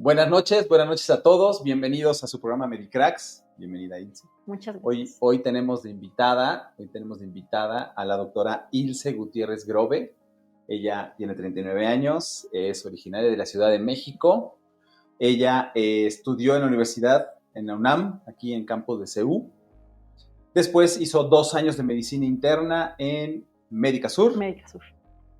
Buenas noches a todos. Bienvenidos a su programa Medicracks. Bienvenida, Ilse. Muchas Hoy, gracias. hoy tenemos de invitada a la doctora Ilse Gutiérrez Grobe. Ella tiene 39 años, es originaria de la Ciudad de México. Ella estudió en la universidad, en la UNAM, aquí en campus de CU. Después hizo 2 años de medicina interna en Médica Sur.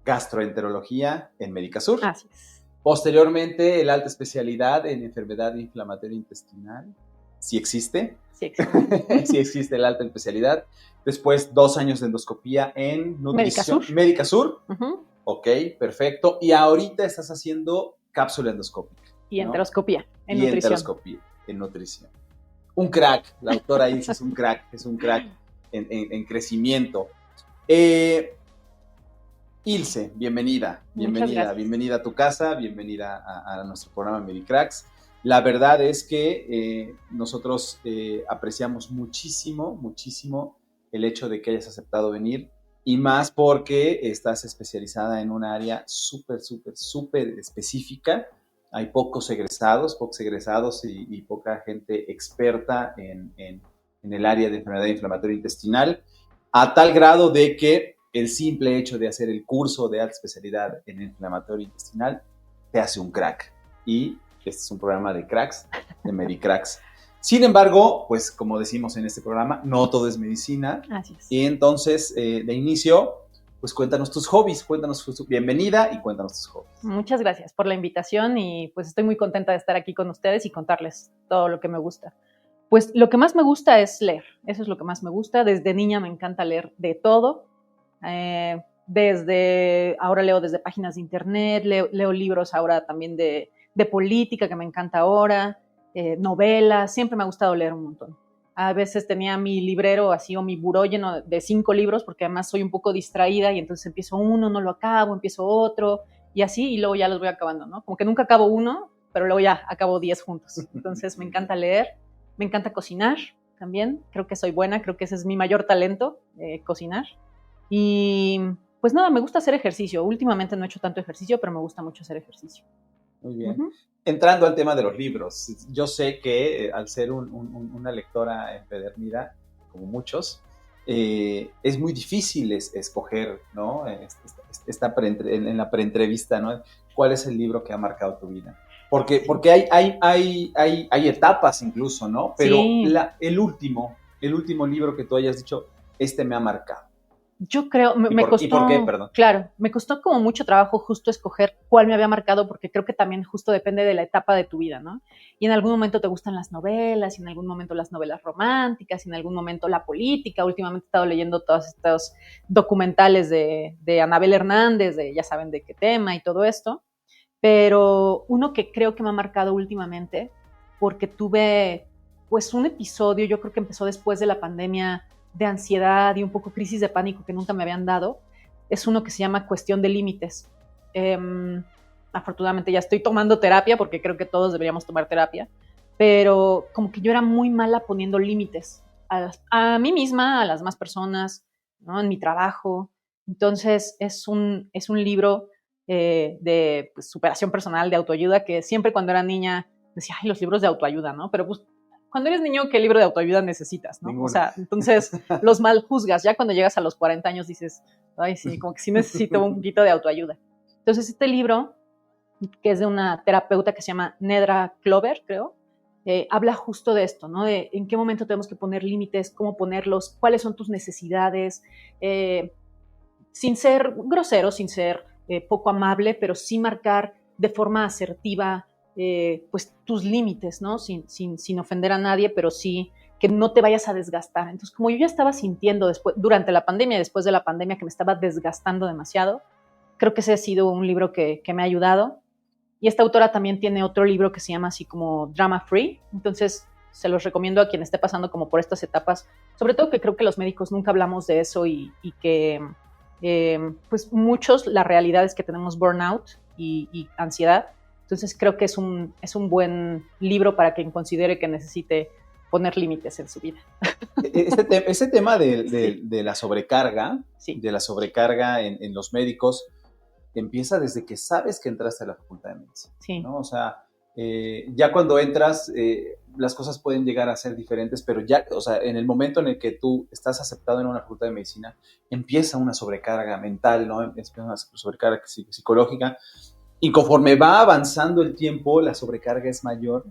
Gastroenterología en Médica Sur. Así es. Posteriormente, el alta especialidad en enfermedad inflamatoria intestinal. ¿Sí existe? Sí existe. Sí existe el alta especialidad. Después, 2 años de endoscopía en nutrición. Médica Médica Sur. Sur. Ok, perfecto. Y ahorita estás haciendo cápsula endoscópica. Y enteroscopía en nutrición. Enteroscopía en nutrición. Un crack. La doctora Ilse es un crack en crecimiento. Ilse, bienvenida a tu casa, bienvenida a nuestro programa Medicracks. La verdad es que nosotros apreciamos muchísimo el hecho de que hayas aceptado venir, y más porque estás especializada en un área súper específica. Hay pocos egresados y poca gente experta en el área de enfermedad inflamatoria intestinal, a tal grado de que el simple hecho de hacer el curso de alta especialidad en inflamatorio intestinal te hace un crack. Y este es un programa de cracks, de Medicracks. Sin embargo, pues como decimos en este programa, no todo es medicina. Así es. Y entonces, de inicio, pues cuéntanos tus hobbies, bienvenida y cuéntanos tus hobbies. Muchas gracias por la invitación y pues estoy muy contenta de estar aquí con ustedes y contarles todo lo que me gusta. Pues lo que más me gusta es leer, eso es lo que más me gusta. Desde niña me encanta leer de todo. Ahora leo desde páginas de internet, leo libros ahora también de política, que me encanta ahora, novelas, siempre me ha gustado leer un montón. A veces tenía mi librero así o mi buró lleno de 5 libros, porque además soy un poco distraída y entonces empiezo uno, no lo acabo, empiezo otro y así, y luego ya los voy acabando, ¿no? Como que nunca acabo uno, pero luego ya acabo 10 juntos. Entonces me encanta leer, me encanta cocinar también, creo que soy buena, creo que ese es mi mayor talento, cocinar. Y pues nada, me gusta hacer ejercicio. Últimamente no he hecho tanto ejercicio, pero me gusta mucho hacer ejercicio. Muy bien. Entrando al tema de los libros, yo sé que al ser una lectora empedernida, como muchos, es muy difícil escoger, ¿no? En la preentrevista, ¿no? ¿Cuál es el libro que ha marcado tu vida? Porque hay etapas incluso, ¿no? Pero sí. el último libro que tú hayas dicho, me ha marcado. Yo creo, me costó. ¿Y por qué? Perdón. Claro, me costó como mucho trabajo justo escoger cuál me había marcado, porque creo que también justo depende de la etapa de tu vida, ¿no? Y en algún momento te gustan las novelas, y en algún momento las novelas románticas, y en algún momento la política. Últimamente he estado leyendo todos estos documentales de Anabel Hernández, ya saben de qué tema y todo esto. Pero uno que creo que me ha marcado últimamente, porque tuve pues un episodio, yo creo que empezó después de la pandemia, de ansiedad y un poco crisis de pánico que nunca me habían dado, es uno que se llama Cuestión de Límites. Afortunadamente ya estoy tomando terapia, porque creo que todos deberíamos tomar terapia, pero como que yo era muy mala poniendo límites a mí misma, a las demás personas, ¿no? En mi trabajo. Entonces es un libro de pues, superación personal, de autoayuda, que siempre cuando era niña decía, ay, los libros de autoayuda, ¿no? Pero pues cuando eres niño, ¿qué libro de autoayuda necesitas, no? Ninguno. O sea, entonces los mal juzgas. Ya cuando llegas a los 40 años dices, ay, sí, como que sí necesito un poquito de autoayuda. Entonces este libro, que es de una terapeuta que se llama Nedra Clover, creo, habla justo de esto, ¿no? De en qué momento tenemos que poner límites, cómo ponerlos, cuáles son tus necesidades, sin ser grosero, sin ser poco amable, pero sí marcar de forma asertiva pues tus límites, ¿no? Sin ofender a nadie, pero sí que no te vayas a desgastar. Entonces, como yo ya estaba sintiendo durante la pandemia, después de la pandemia, que me estaba desgastando demasiado, creo que ese ha sido un libro que me ha ayudado. Y esta autora también tiene otro libro que se llama así como Drama Free. Entonces, se los recomiendo a quien esté pasando como por estas etapas. Sobre todo que creo que los médicos nunca hablamos de eso y que pues muchos, la realidad es que tenemos burnout y ansiedad. Entonces creo que es un buen libro para quien considere que necesite poner límites en su vida. Este tema de la sobrecarga, sí. De la sobrecarga en los médicos, empieza desde que sabes que entraste a la facultad de medicina, sí. ¿no? O sea, Ya cuando entras, las cosas pueden llegar a ser diferentes, pero ya, o sea, en el momento en el que tú estás aceptado en una facultad de medicina, empieza una sobrecarga mental, ¿no? Empieza una sobrecarga psicológica, y conforme va avanzando el tiempo, la sobrecarga es mayor.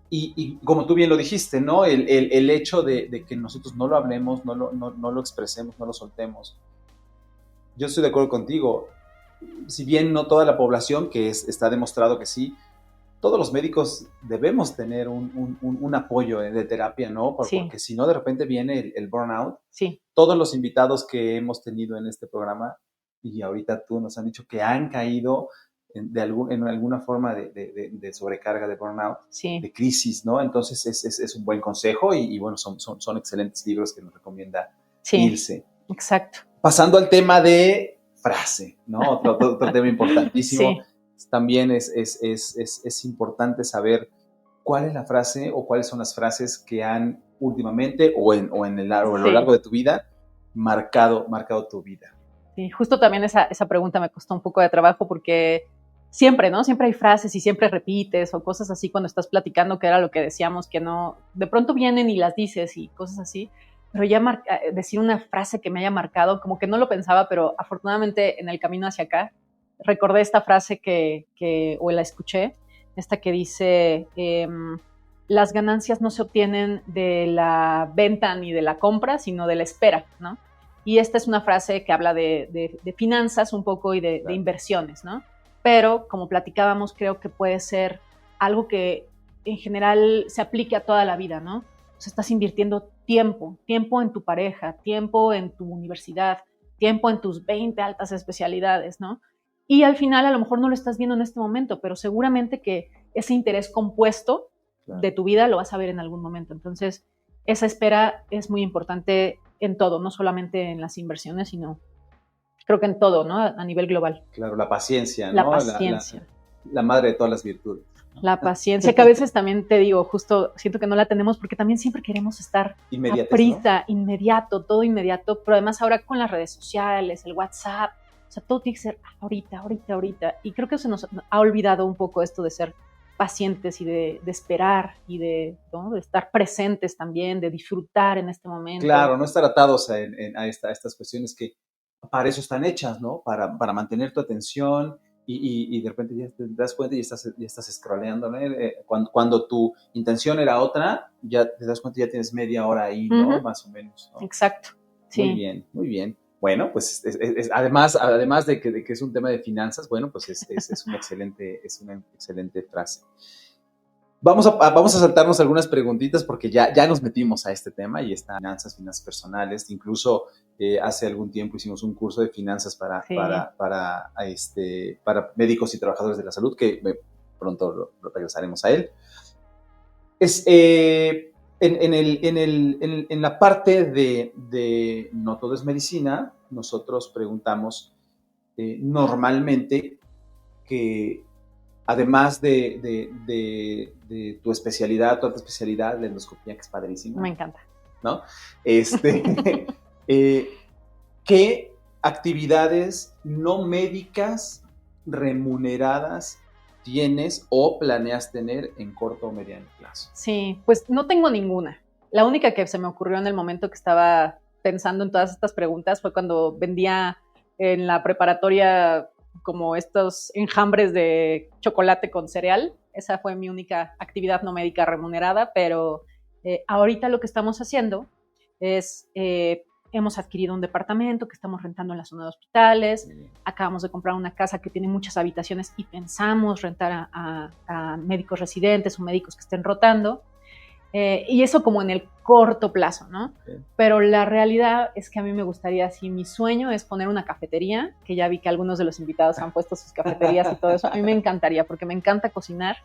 Y como tú bien lo dijiste, ¿no? El hecho de que nosotros no lo hablemos, no lo expresemos, no lo soltemos. Yo estoy de acuerdo contigo. Si bien no toda la población, está demostrado que sí, todos los médicos debemos tener un apoyo de terapia, ¿no? Porque si no, de repente viene el burnout. Sí. Todos los invitados que hemos tenido en este programa, y ahorita tú nos han dicho que han caído en alguna forma de sobrecarga, de burnout, de crisis, ¿no? Entonces es un buen consejo y bueno, son excelentes libros que nos recomienda Ilse. Exacto. Pasando al tema de frase, ¿no? Otro tema importantísimo. También es importante saber cuál es la frase o cuáles son las frases que han últimamente o a lo largo de tu vida marcado tu vida. Sí, justo también esa pregunta me costó un poco de trabajo porque siempre, ¿no? Siempre hay frases y siempre repites o cosas así cuando estás platicando, que era lo que decíamos, que no, de pronto vienen y las dices y cosas así, pero ya decir una frase que me haya marcado, como que no lo pensaba, pero afortunadamente en el camino hacia acá recordé esta frase o la escuché, esta que dice, las ganancias no se obtienen de la venta ni de la compra, sino de la espera, ¿no? Y esta es una frase que habla de finanzas un poco y de inversiones, ¿no? Pero, como platicábamos, creo que puede ser algo que en general se aplique a toda la vida, ¿no? O sea, estás invirtiendo tiempo en tu pareja, tiempo en tu universidad, tiempo en tus 20 altas especialidades, ¿no? Y al final a lo mejor no lo estás viendo en este momento, pero seguramente que ese interés compuesto de tu vida lo vas a ver en algún momento. Entonces, esa espera es muy importante en todo, no solamente en las inversiones, sino creo que en todo, ¿no? A nivel global. Claro, la paciencia, ¿no? La paciencia. La madre de todas las virtudes, ¿no? La paciencia, que a veces también te digo, justo siento que no la tenemos porque también siempre queremos estar a prisa, ¿no? Inmediato, todo inmediato, pero además ahora con las redes sociales, el WhatsApp, o sea, todo tiene que ser ahorita. Y creo que se nos ha olvidado un poco esto de ser pacientes y de esperar y ¿no? de estar presentes también, de disfrutar en este momento. Claro, no estar atados a estas cuestiones que para eso están hechas, ¿no? Para mantener tu atención y de repente ya te das cuenta y ya estás scrolleando, ¿no? Cuando tu intención era otra, ya te das cuenta y ya tienes media hora ahí, ¿no? Uh-huh. Más o menos, ¿no? Exacto. Sí. Muy bien. Bueno, pues además de que es un tema de finanzas, bueno, pues es una excelente frase. Vamos a saltarnos algunas preguntitas porque ya nos metimos a este tema y está finanzas personales. Incluso hace algún tiempo hicimos un curso de finanzas para médicos y trabajadores de la salud, que pronto lo regresaremos a él. En la parte de No Todo es Medicina, nosotros preguntamos normalmente que además de tu especialidad, tu alta especialidad, la endoscopía, que es padrísima. Me encanta. ¿No? ¿Qué actividades no médicas remuneradas tienes o planeas tener en corto o mediano plazo? Sí, pues no tengo ninguna. La única que se me ocurrió en el momento que estaba pensando en todas estas preguntas fue cuando vendía en la preparatoria como estos enjambres de chocolate con cereal. Esa fue mi única actividad no médica remunerada, pero ahorita lo que estamos haciendo es, hemos adquirido un departamento que estamos rentando en la zona de hospitales, acabamos de comprar una casa que tiene muchas habitaciones y pensamos rentar a médicos residentes o médicos que estén rotando. Y eso como en el corto plazo, ¿no? Okay. Pero la realidad es que a mí me gustaría, si mi sueño es poner una cafetería, que ya vi que algunos de los invitados han puesto sus cafeterías y todo eso, a mí me encantaría porque me encanta cocinar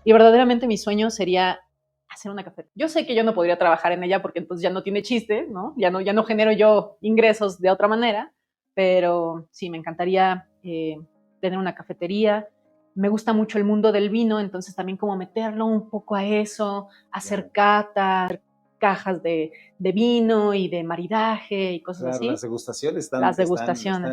y verdaderamente mi sueño sería hacer una cafetería. Yo sé que yo no podría trabajar en ella porque entonces ya no tiene chiste, ¿no? Ya no genero yo ingresos de otra manera, pero sí, me encantaría tener una cafetería. Me gusta mucho el mundo del vino, entonces también como meterlo un poco a eso, hacer catas, hacer cajas de vino y de maridaje y cosas así. Las degustaciones están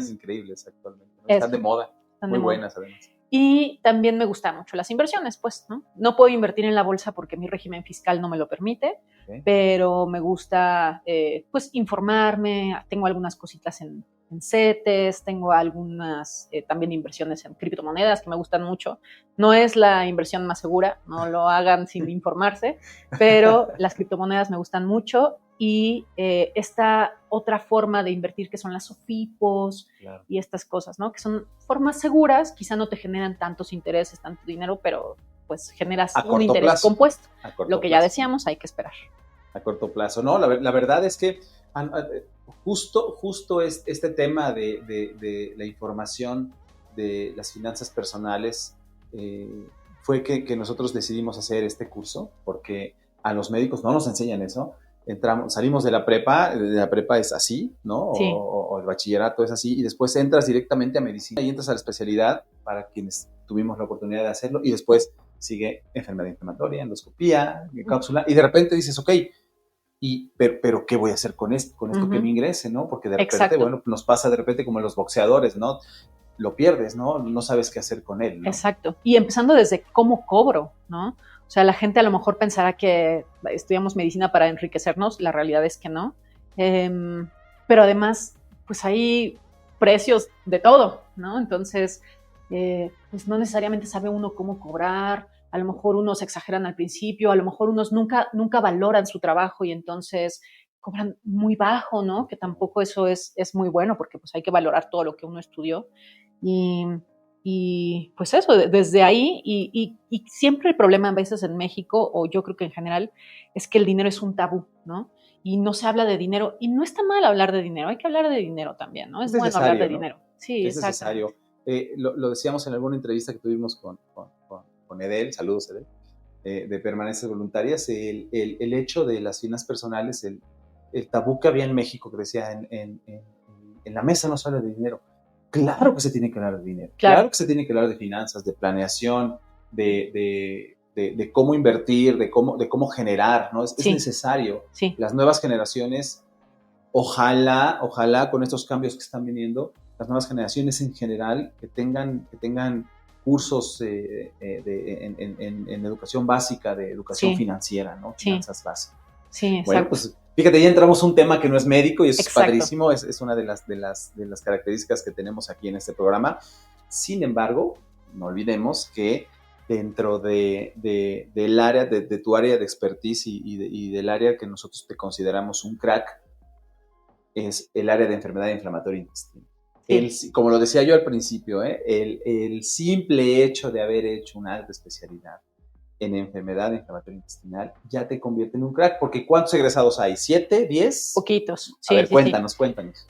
increíbles actualmente, ¿no? Están de moda, muy buenas además. Y también me gustan mucho las inversiones, pues, ¿no? No puedo invertir en la bolsa porque mi régimen fiscal no me lo permite, pero me gusta, pues, informarme. Tengo algunas cositas en CETES, tengo algunas también inversiones en criptomonedas que me gustan mucho. No es la inversión más segura, no lo hagan sin informarse, pero las criptomonedas me gustan mucho. Y esta otra forma de invertir que son las SOFIPOS, claro, y estas cosas, ¿no? Que son formas seguras, quizá no te generan tantos intereses, tanto dinero, pero pues generas un interés compuesto. Lo que ya decíamos, hay que esperar. A corto plazo, ¿no? La verdad es que justo este tema de la información de las finanzas personales fue que nosotros decidimos hacer este curso, porque a los médicos no nos enseñan eso. Salimos de la prepa es así, ¿no? Sí. O el bachillerato es así, y después entras directamente a medicina y entras a la especialidad para quienes tuvimos la oportunidad de hacerlo, y después sigue enfermedad inflamatoria, endoscopía, cápsula, y de repente dices, ok, pero ¿qué voy a hacer con esto que me ingrese, ¿no? Porque de repente, exacto, bueno, nos pasa de repente como los boxeadores, ¿no? Lo pierdes, ¿no? No sabes qué hacer con él, ¿no? Exacto. Y empezando desde cómo cobro, ¿no? O sea, la gente a lo mejor pensará que estudiamos medicina para enriquecernos, la realidad es que no. Pero además, pues hay precios de todo, ¿no? Entonces, pues no necesariamente sabe uno cómo cobrar, a lo mejor unos exageran al principio, a lo mejor unos nunca valoran su trabajo y entonces cobran muy bajo, ¿no? Que tampoco eso es muy bueno, porque pues hay que valorar todo lo que uno estudió. Y pues eso, desde ahí, y siempre el problema a veces en México, o yo creo que en general, es que el dinero es un tabú, ¿no? Y no se habla de dinero, y no está mal hablar de dinero, hay que hablar de dinero también, ¿no? Es bueno hablar de dinero. Sí, es necesario. Lo decíamos en alguna entrevista que tuvimos con Edel, saludos Edel, de Permanencias Voluntarias, el hecho de las finanzas personales, el tabú que había en México, que decía en la mesa no se habla de dinero. Claro que se tiene que hablar de dinero, claro que se tiene que hablar de finanzas, de planeación, de cómo invertir, de cómo generar, ¿no? Es necesario. Sí. Las nuevas generaciones, ojalá con estos cambios que están viniendo, las nuevas generaciones en general que tengan cursos en educación básica, de educación financiera, ¿no? Finanzas básicas. Sí, exacto. Bueno, pues fíjate, ya entramos a un tema que no es médico y eso es padrísimo, es una de las características que tenemos aquí en este programa. Sin embargo, no olvidemos que dentro del área, de tu área de expertise y del área que nosotros te consideramos un crack, es el área de enfermedad inflamatoria intestinal. Sí. Como lo decía yo al principio, el simple hecho de haber hecho una alta especialidad en enfermedad inflamatoria intestinal ya te convierte en un crack, porque ¿cuántos egresados hay? ¿7? ¿10? Poquitos. Sí, a ver, cuéntanos.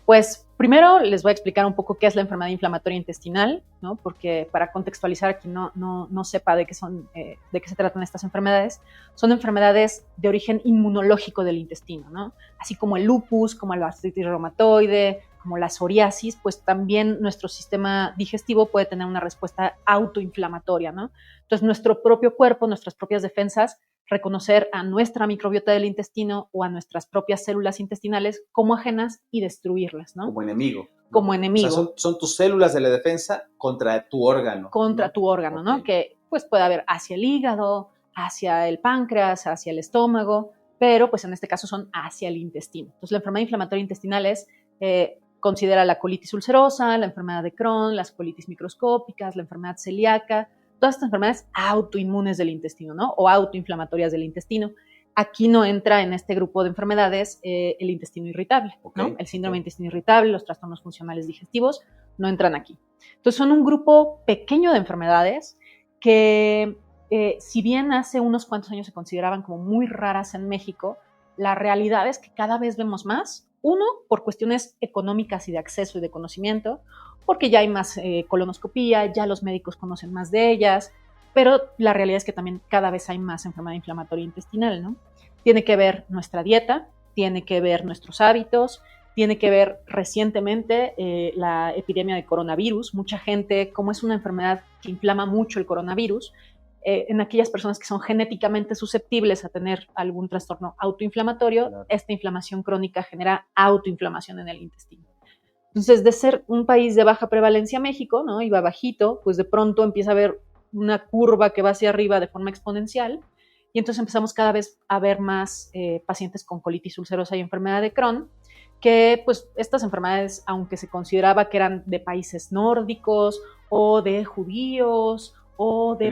Pues primero les voy a explicar un poco qué es la enfermedad inflamatoria intestinal, ¿no? Porque para contextualizar a quien no sepa de qué se tratan estas enfermedades, son enfermedades de origen inmunológico del intestino, ¿no? Así como el lupus, como la artritis reumatoide, como la psoriasis, pues también nuestro sistema digestivo puede tener una respuesta autoinflamatoria, ¿no? Entonces, nuestro propio cuerpo, nuestras propias defensas, reconocer a nuestra microbiota del intestino o a nuestras propias células intestinales como ajenas y destruirlas, ¿no? Como enemigo. ¿no? Como enemigo. O sea, son tus células de la defensa contra tu órgano. Contra tu órgano, okay. ¿no? Que pues puede haber hacia el hígado, hacia el páncreas, hacia el estómago, pero pues en este caso son hacia el intestino. Entonces, la enfermedad inflamatoria intestinal considera la colitis ulcerosa, la enfermedad de Crohn, las colitis microscópicas, la enfermedad celíaca, todas estas enfermedades autoinmunes del intestino, ¿no? O autoinflamatorias del intestino. Aquí no entra en este grupo de enfermedades el intestino irritable, okay, ¿no? El síndrome de intestino irritable, los trastornos funcionales digestivos, no entran aquí. Entonces son un grupo pequeño de enfermedades que, si bien hace unos cuantos años se consideraban como muy raras en México, la realidad es que cada vez vemos más. Uno, por cuestiones económicas y de acceso y de conocimiento, porque ya hay más colonoscopía, ya los médicos conocen más de ellas, pero la realidad es que también cada vez hay más enfermedad inflamatoria intestinal, ¿no? Tiene que ver nuestra dieta, tiene que ver nuestros hábitos, tiene que ver recientemente la epidemia de coronavirus. Mucha gente, como es una enfermedad que inflama mucho el coronavirus, en aquellas personas que son genéticamente susceptibles a tener algún trastorno autoinflamatorio, claro, esta inflamación crónica genera autoinflamación en el intestino. Entonces, de ser un país de baja prevalencia México, ¿no? Iba bajito, pues de pronto empieza a haber una curva que va hacia arriba de forma exponencial, y entonces empezamos cada vez a ver más pacientes con colitis ulcerosa y enfermedad de Crohn, que pues estas enfermedades, aunque se consideraba que eran de países nórdicos o de judíos o de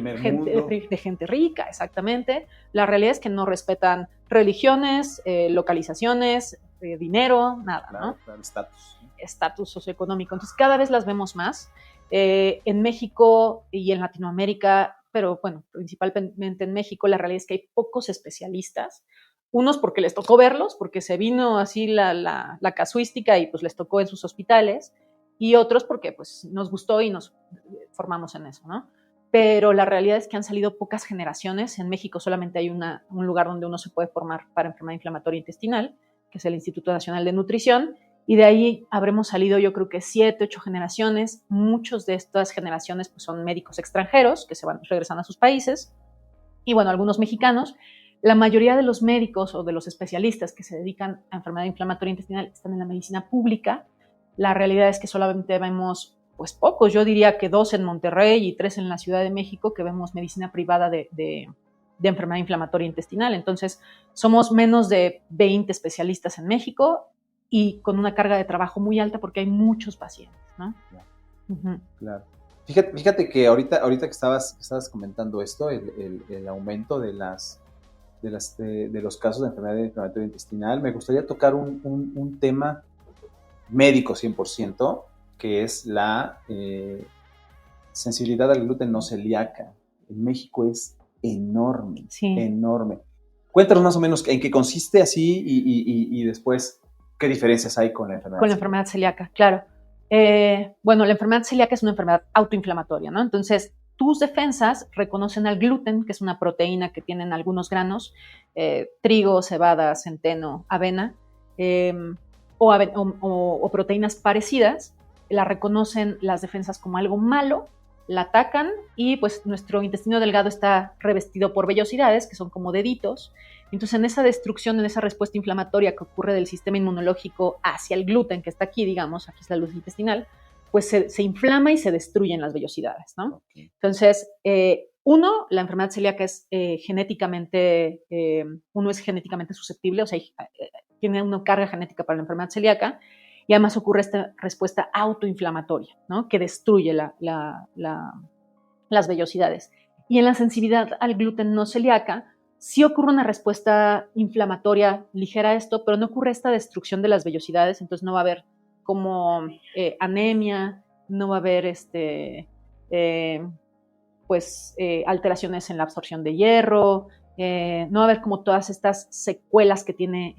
gente rica, exactamente, la realidad es que no respetan religiones, localizaciones, dinero, nada, claro, ¿no? Estatus socioeconómico. Entonces cada vez las vemos más. En México y en Latinoamérica, pero bueno, principalmente en México, la realidad es que hay pocos especialistas. Unos porque les tocó verlos, porque se vino así la casuística y pues les tocó en sus hospitales, y otros porque pues nos gustó y nos formamos en eso, ¿no? Pero la realidad es que han salido pocas generaciones. En México solamente hay un lugar donde uno se puede formar para enfermedad inflamatoria intestinal, que es el Instituto Nacional de Nutrición, y de ahí habremos salido yo creo que 7, 8 generaciones. Muchos de estas generaciones pues, son médicos extranjeros que se van regresando a sus países, y bueno, algunos mexicanos. La mayoría de los médicos o de los especialistas que se dedican a enfermedad inflamatoria intestinal están en la medicina pública. La realidad es que solamente vemos pues pocos, yo diría que 2 en Monterrey y 3 en la Ciudad de México, que vemos medicina privada de enfermedad inflamatoria intestinal. Entonces, somos menos de 20 especialistas en México y con una carga de trabajo muy alta porque hay muchos pacientes, ¿no? Claro. Uh-huh. Claro. Fíjate que ahorita que estabas comentando esto, el aumento de los casos de enfermedad inflamatoria intestinal, me gustaría tocar un tema médico 100%, que es la sensibilidad al gluten no celíaca. En México es enorme, sí. Enorme. Cuéntanos más o menos en qué consiste así y después qué diferencias hay con la enfermedad celíaca. Con la enfermedad celíaca, claro. Bueno, la enfermedad celíaca es una enfermedad autoinflamatoria, ¿no? Entonces, tus defensas reconocen al gluten, que es una proteína que tienen algunos granos, trigo, cebada, centeno, avena, o proteínas parecidas, la reconocen las defensas como algo malo, la atacan y pues nuestro intestino delgado está revestido por vellosidades, que son como deditos. Entonces en esa destrucción, en esa respuesta inflamatoria que ocurre del sistema inmunológico hacia el gluten que está aquí, digamos, aquí es la luz intestinal, pues se inflama y se destruyen las vellosidades, ¿no? Okay. Entonces, la enfermedad celíaca es genéticamente, uno es genéticamente susceptible, o sea, tiene una carga genética para la enfermedad celíaca, y además ocurre esta respuesta autoinflamatoria, ¿no? Que destruye las vellosidades. Y en la sensibilidad al gluten no celíaca, sí ocurre una respuesta inflamatoria ligera a esto, pero no ocurre esta destrucción de las vellosidades, entonces no va a haber como anemia, no va a haber alteraciones en la absorción de hierro, no va a haber como todas estas secuelas que tiene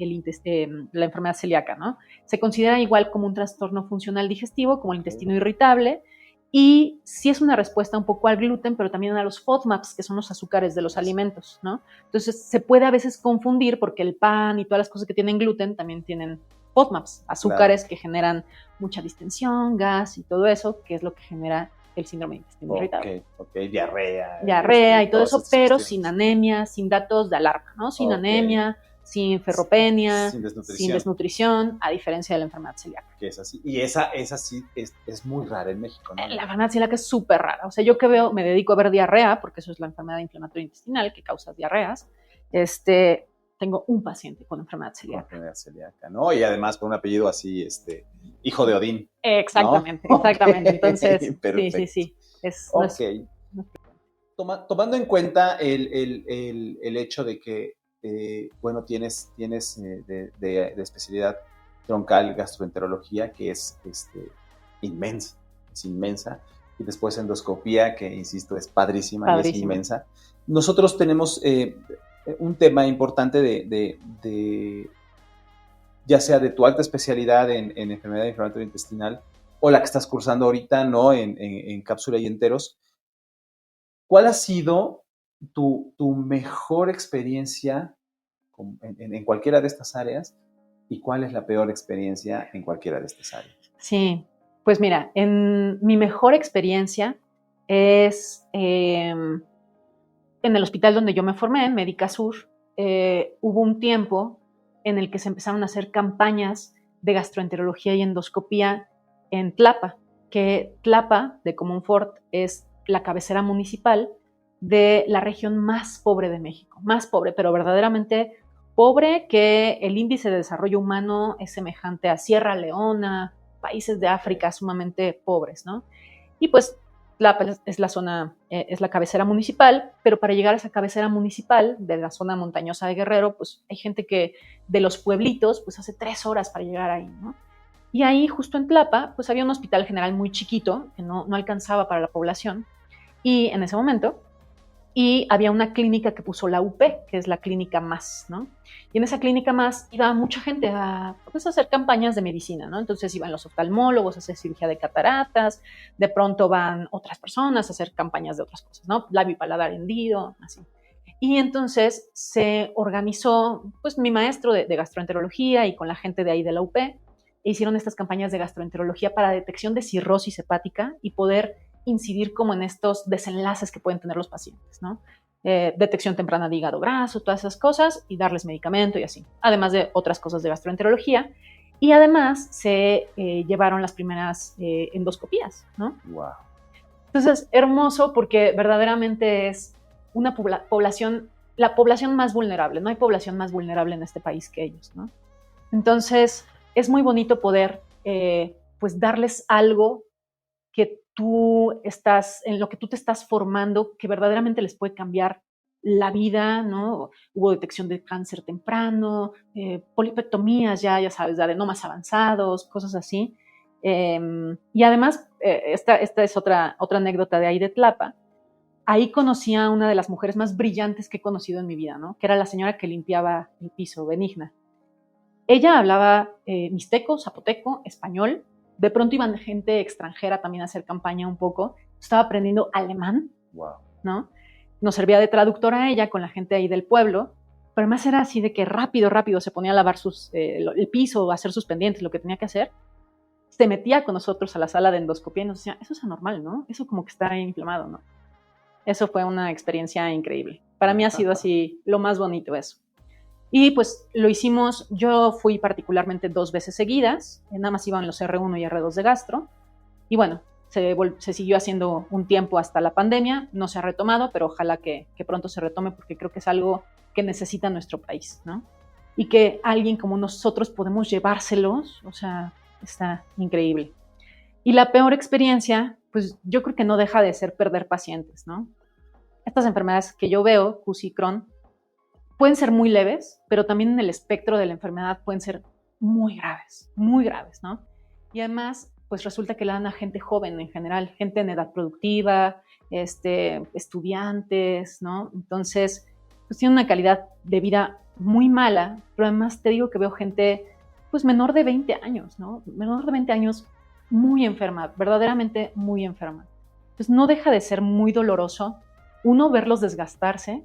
la enfermedad celíaca, ¿no? Se considera igual como un trastorno funcional digestivo, como el intestino irritable, y sí es una respuesta un poco al gluten, pero también a los FODMAPs, que son los azúcares de los alimentos, ¿no? Entonces se puede a veces confundir porque el pan y todas las cosas que tienen gluten también tienen FODMAPs, azúcares que generan mucha distensión, gas y todo eso, que es lo que genera el síndrome de intestino irritable. Ok, diarrea. Diarrea y todo eso, pero sin anemia, sin datos de alarma, ¿no? Sin anemia, sin ferropenia, sin desnutrición, a diferencia de la enfermedad celíaca. Que es así. Y esa sí es muy rara en México, ¿no? La enfermedad celíaca es súper rara. O sea, yo que veo, me dedico a ver diarrea, porque eso es la enfermedad inflamatoria intestinal que causa diarreas. Tengo un paciente con enfermedad celíaca. Enfermedad celíaca, ¿no? Y además con un apellido así, hijo de Odín. Exactamente, ¿no? Exactamente. Entonces, sí. Tomando en cuenta el hecho de que, tienes de especialidad troncal gastroenterología, que es inmensa, y después endoscopía, que insisto, es padrísima. Y es inmensa. Nosotros tenemos un tema importante de ya sea de tu alta especialidad en enfermedad inflamatoria intestinal o la que estás cursando ahorita, ¿no? En cápsula y enteros. ¿Cuál ha sido tu mejor experiencia en cualquiera de estas áreas y cuál es la peor experiencia en cualquiera de estas áreas? Sí, pues mira, mi mejor experiencia es en el hospital donde yo me formé, en Médica Sur. Hubo un tiempo en el que se empezaron a hacer campañas de gastroenterología y endoscopía en Tlapa, que Tlapa de Comonfort es la cabecera municipal de la región más pobre de México, más pobre, pero verdaderamente pobre, que el índice de desarrollo humano es semejante a Sierra Leona, países de África sumamente pobres, ¿no? Y pues Tlapa es la zona, es la cabecera municipal, pero para llegar a esa cabecera municipal de la zona montañosa de Guerrero, pues hay gente que de los pueblitos, pues hace 3 horas para llegar ahí, ¿no? Y ahí, justo en Tlapa, pues había un hospital general muy chiquito, que no alcanzaba para la población, y en ese momento, y había una clínica que puso la UP, que es la clínica más, ¿no? Y en esa clínica más iba mucha gente a, pues, a hacer campañas de medicina, ¿no? Entonces iban los oftalmólogos a hacer cirugía de cataratas, de pronto van otras personas a hacer campañas de otras cosas, ¿no? Labio y paladar hendido, así. Y entonces se organizó, pues mi maestro de gastroenterología y con la gente de ahí de la UP, e hicieron estas campañas de gastroenterología para detección de cirrosis hepática y poder incidir como en estos desenlaces que pueden tener los pacientes, ¿no? Detección temprana de hígado graso, todas esas cosas, y darles medicamento y así, además de otras cosas de gastroenterología. Y además se llevaron las primeras endoscopías, ¿no? Wow. Entonces, hermoso porque verdaderamente es una población, la población más vulnerable. No hay población más vulnerable en este país que ellos, ¿no? Entonces, es muy bonito poder, pues, darles algo que tú estás, en lo que tú te estás formando, que verdaderamente les puede cambiar la vida, ¿no? Hubo detección de cáncer temprano, polipectomías ya sabes, de adenomas avanzados, cosas así. Y además, esta es otra anécdota de ahí de Tlapa. Ahí conocí a una de las mujeres más brillantes que he conocido en mi vida, ¿no? Que era la señora que limpiaba el piso, Benigna. Ella hablaba mixteco, zapoteco, español. De pronto iban gente extranjera también a hacer campaña un poco. Estaba aprendiendo alemán, wow, ¿no? Nos servía de traductora a ella con la gente ahí del pueblo, pero además era así de que rápido se ponía a lavar el piso, a hacer sus pendientes, lo que tenía que hacer. Se metía con nosotros a la sala de endoscopia y nos decía, eso es anormal, ¿no? Eso como que está inflamado, ¿no? Eso fue una experiencia increíble. Para mí ha sido así lo más bonito eso. Y pues lo hicimos, yo fui particularmente 2 veces seguidas, nada más iban los R1 y R2 de gastro, y bueno, se siguió haciendo un tiempo hasta la pandemia, no se ha retomado, pero ojalá que pronto se retome porque creo que es algo que necesita nuestro país, ¿no? Y que alguien como nosotros podemos llevárselos, o sea, está increíble. Y la peor experiencia, pues yo creo que no deja de ser perder pacientes, ¿no? Estas enfermedades que yo veo, CUS y Crohn, pueden ser muy leves, pero también en el espectro de la enfermedad pueden ser muy graves, ¿no? Y además, pues resulta que la dan a gente joven en general, gente en edad productiva, estudiantes, ¿no? Entonces, pues tienen una calidad de vida muy mala, pero además te digo que veo gente, pues menor de 20 años, ¿no? Menor de 20 años muy enferma, verdaderamente muy enferma. Entonces no deja de ser muy doloroso, uno, verlos desgastarse.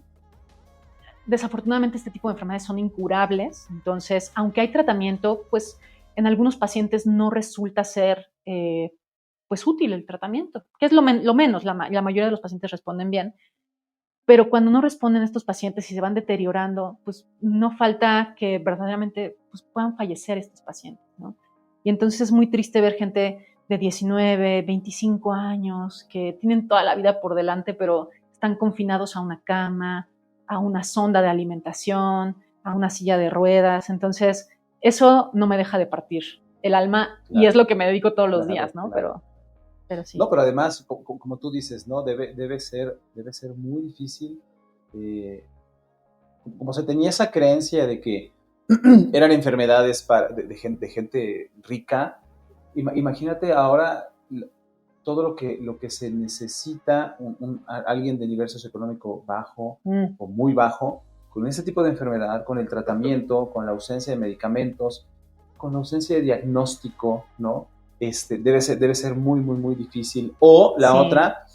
Desafortunadamente este tipo de enfermedades son incurables, entonces aunque hay tratamiento, pues en algunos pacientes no resulta ser pues útil el tratamiento, que es lo menos, la mayoría de los pacientes responden bien, pero cuando no responden estos pacientes y se van deteriorando, pues no falta que verdaderamente pues, puedan fallecer estos pacientes, ¿no? Y entonces es muy triste ver gente de 19, 25 años que tienen toda la vida por delante, pero están confinados a una cama, a una sonda de alimentación, a una silla de ruedas. Entonces, eso no me deja de partir el alma, claro, y es lo que me dedico todos los días, ¿no? Claro. Pero sí. No, pero además, como tú dices, ¿no? Debe ser muy difícil. Como se tenía esa creencia de que eran enfermedades de gente rica, imagínate ahora todo lo que se necesita alguien de nivel socioeconómico bajo o muy bajo, con ese tipo de enfermedad, con el tratamiento, con la ausencia de medicamentos, con la ausencia de diagnóstico, ¿no? Debe ser muy, muy, muy difícil. O la otra,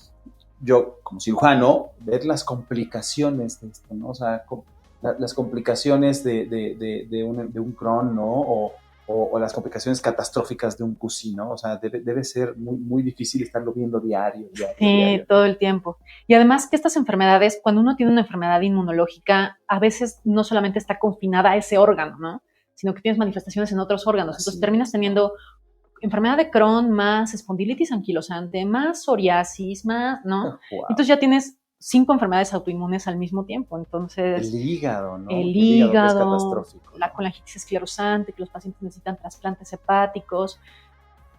yo como cirujano, ver las complicaciones de esto, ¿no? O sea, las complicaciones de un Crohn, ¿no? O las complicaciones catastróficas de un CUSI, ¿no? O sea, debe ser muy, muy difícil estarlo viendo diario. Sí, todo el tiempo. Y además que estas enfermedades, cuando uno tiene una enfermedad inmunológica, a veces no solamente está confinada a ese órgano, ¿no? Sino que tienes manifestaciones en otros órganos. Entonces terminas teniendo enfermedad de Crohn más espondilitis anquilosante, más psoriasis, más, ¿no? Wow. Entonces ya tienes 5 enfermedades autoinmunes al mismo tiempo. Entonces, El hígado, ¿no? El hígado que es hígado, catastrófico, la ¿no? colangitis esclerosante, que los pacientes necesitan trasplantes hepáticos.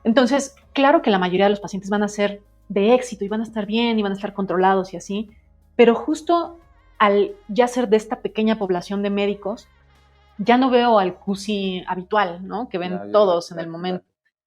Entonces, claro que la mayoría de los pacientes van a ser de éxito y van a estar bien y van a estar controlados y así, pero justo al ya ser de esta pequeña población de médicos, ya no veo al CUSI habitual, ¿no? Que ven todos en el momento.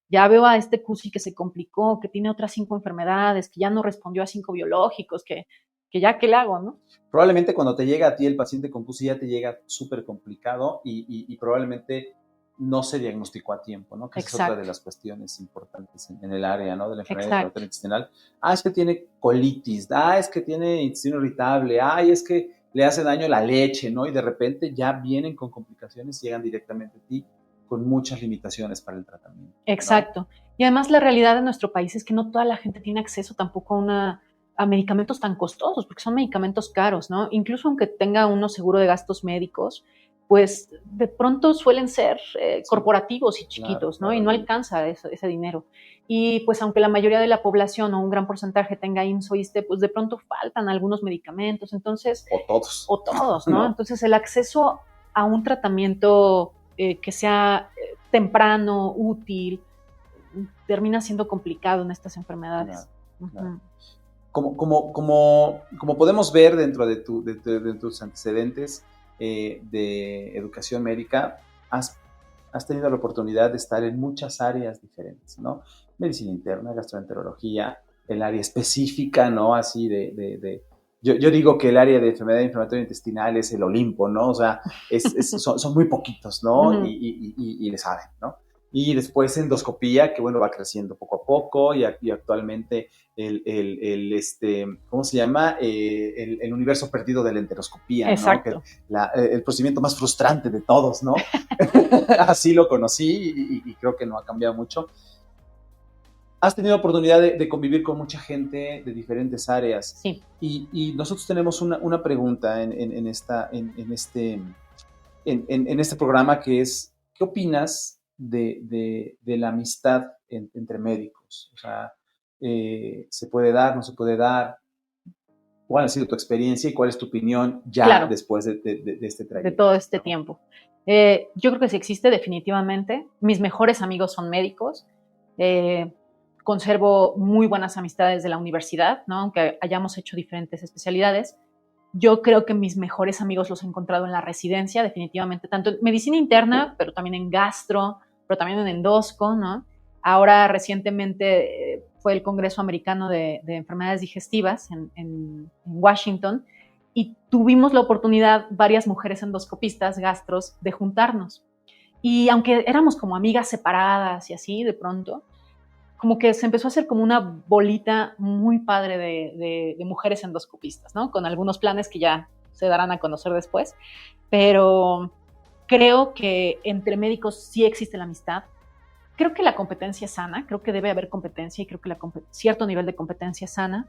Ya veo a este CUSI que se complicó, que tiene otras 5 enfermedades, que ya no respondió a 5 biológicos, que ya, ¿qué le hago, no? Probablemente cuando te llega a ti el paciente con CUSI ya te llega súper complicado y probablemente no se diagnosticó a tiempo, ¿no? Que esa es otra de las cuestiones importantes en el área, ¿no? De la enfermedad inflamatoria intestinal. Es que tiene colitis, es que tiene intestino irritable, es que le hace daño la leche, ¿no? Y de repente ya vienen con complicaciones, llegan directamente a ti con muchas limitaciones para el tratamiento. Exacto. ¿No? Y además la realidad de nuestro país es que no toda la gente tiene acceso tampoco a medicamentos tan costosos, porque son medicamentos caros, ¿no? Incluso aunque tenga uno seguro de gastos médicos, pues de pronto suelen ser corporativos y chiquitos, ¿no? Y no alcanza ese dinero. Y pues aunque la mayoría de la población o un gran porcentaje tenga IMSS o ISSSTE, pues de pronto faltan algunos medicamentos, entonces... O todos, ¿no? Entonces el acceso a un tratamiento que sea temprano, útil, termina siendo complicado en estas enfermedades. Claro. Como podemos ver dentro de tus antecedentes de educación médica, has tenido la oportunidad de estar en muchas áreas diferentes, ¿no? Medicina interna, gastroenterología, el área específica, ¿no? Así yo digo que el área de enfermedad inflamatoria intestinal es el Olimpo, ¿no? O sea, son muy poquitos, ¿no? Y le saben, ¿no? Y después endoscopía, que bueno, va creciendo poco a poco y actualmente ¿cómo se llama? El universo perdido de la enteroscopía, ¿no? Que el procedimiento más frustrante de todos, ¿no? Así lo conocí y creo que no ha cambiado mucho. Has tenido oportunidad de convivir con mucha gente de diferentes áreas. Sí. Y nosotros tenemos una pregunta en este programa que es, ¿qué opinas de la amistad entre médicos? O sea, ¿se puede dar, no se puede dar? ¿Cuál ha sido tu experiencia y cuál es tu opinión ya después de este trayecto? De todo este tiempo. Yo creo que sí existe definitivamente. Mis mejores amigos son médicos. Conservo muy buenas amistades de la universidad, ¿no? Aunque hayamos hecho diferentes especialidades. Yo creo que mis mejores amigos los he encontrado en la residencia, definitivamente, tanto en medicina interna, pero también en gastro, pero también en endosco, ¿no? Ahora recientemente fue el Congreso Americano de Enfermedades Digestivas en Washington y tuvimos la oportunidad, varias mujeres endoscopistas, gastros, de juntarnos. Y aunque éramos como amigas separadas y así, de pronto, como que se empezó a hacer como una bolita muy padre de mujeres endoscopistas, ¿no? Con algunos planes que ya se darán a conocer después. Pero creo que entre médicos sí existe la amistad. Creo que la competencia es sana, creo que debe haber competencia y creo que cierto nivel de competencia es sana.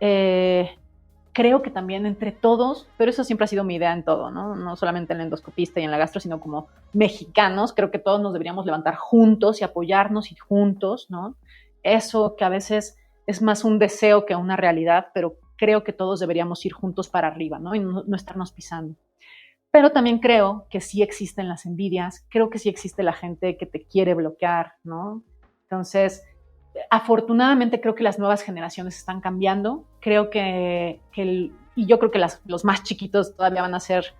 Creo que también entre todos, pero eso siempre ha sido mi idea en todo, ¿no? No solamente en la endoscopista y en la gastro, sino como mexicanos, creo que todos nos deberíamos levantar juntos y apoyarnos y juntos, ¿no? Eso que a veces es más un deseo que una realidad, pero creo que todos deberíamos ir juntos para arriba, ¿no? Y no estarnos pisando. Pero también creo que sí existen las envidias, creo que sí existe la gente que te quiere bloquear, ¿no? Entonces, afortunadamente creo que las nuevas generaciones están cambiando, creo y yo creo que los más chiquitos todavía van a ser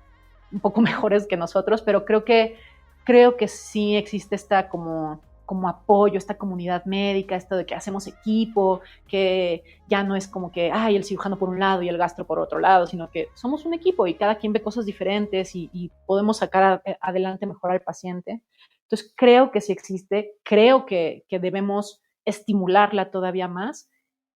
un poco mejores que nosotros, pero creo que sí existe esta como apoyo, esta comunidad médica, esto de que hacemos equipo, que ya no es como que el cirujano por un lado y el gastro por otro lado, sino que somos un equipo y cada quien ve cosas diferentes y podemos sacar adelante mejor al paciente. Entonces creo que sí existe, creo que debemos estimularla todavía más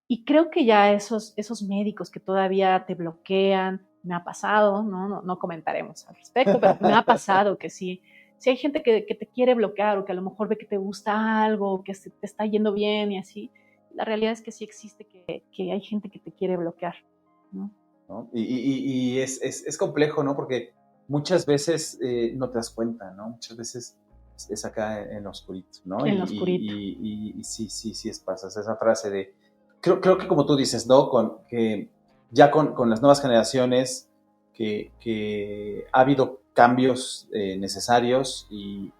y creo que ya esos médicos que todavía te bloquean, me ha pasado, no comentaremos al respecto, pero me ha pasado que sí. Si hay gente que te quiere bloquear o que a lo mejor ve que te gusta algo, que te está yendo bien y así, la realidad es que sí existe que hay gente que te quiere bloquear, ¿no? ¿No? Y es complejo, ¿no? Porque muchas veces no te das cuenta, ¿no? Muchas veces es acá en lo oscurito, ¿no? En lo oscurito. Y sí, pasa esa frase de, creo que como tú dices, ¿no? Que ya con las nuevas generaciones, que ha habido cambios necesarios y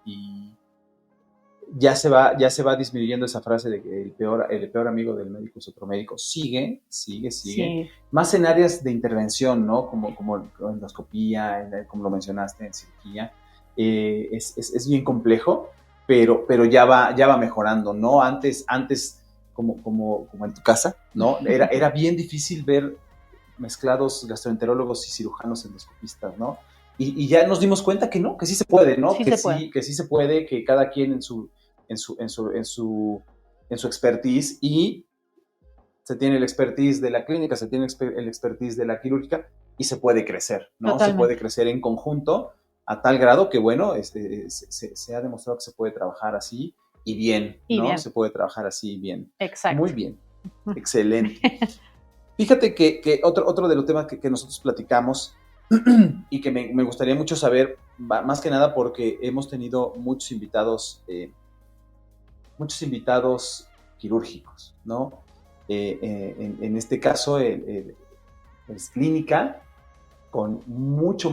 ya se va disminuyendo esa frase de que el peor amigo del médico es otro médico. Sigue. Sí. Más en áreas de intervención, ¿no? Como endoscopía, como lo mencionaste, en cirugía. Es bien complejo, pero ya va mejorando, ¿no? Antes como en tu casa, ¿no? Era bien difícil ver mezclados gastroenterólogos y cirujanos endoscopistas, ¿no? Y ya nos dimos cuenta que no, que sí se puede, ¿no? Sí que sí se puede, que cada quien en su expertise, y se tiene el expertise de la clínica, se tiene el expertise de la quirúrgica, y se puede crecer, ¿no? Totalmente. Se puede crecer en conjunto a tal grado que, bueno, se ha demostrado que se puede trabajar así y bien, ¿no? Bien. Se puede trabajar así y bien. Exacto. Muy bien. Excelente. Fíjate que otro de los temas que nosotros platicamos y que me gustaría mucho saber, más que nada porque hemos tenido muchos invitados quirúrgicos, ¿no? En este caso es clínica, con mucho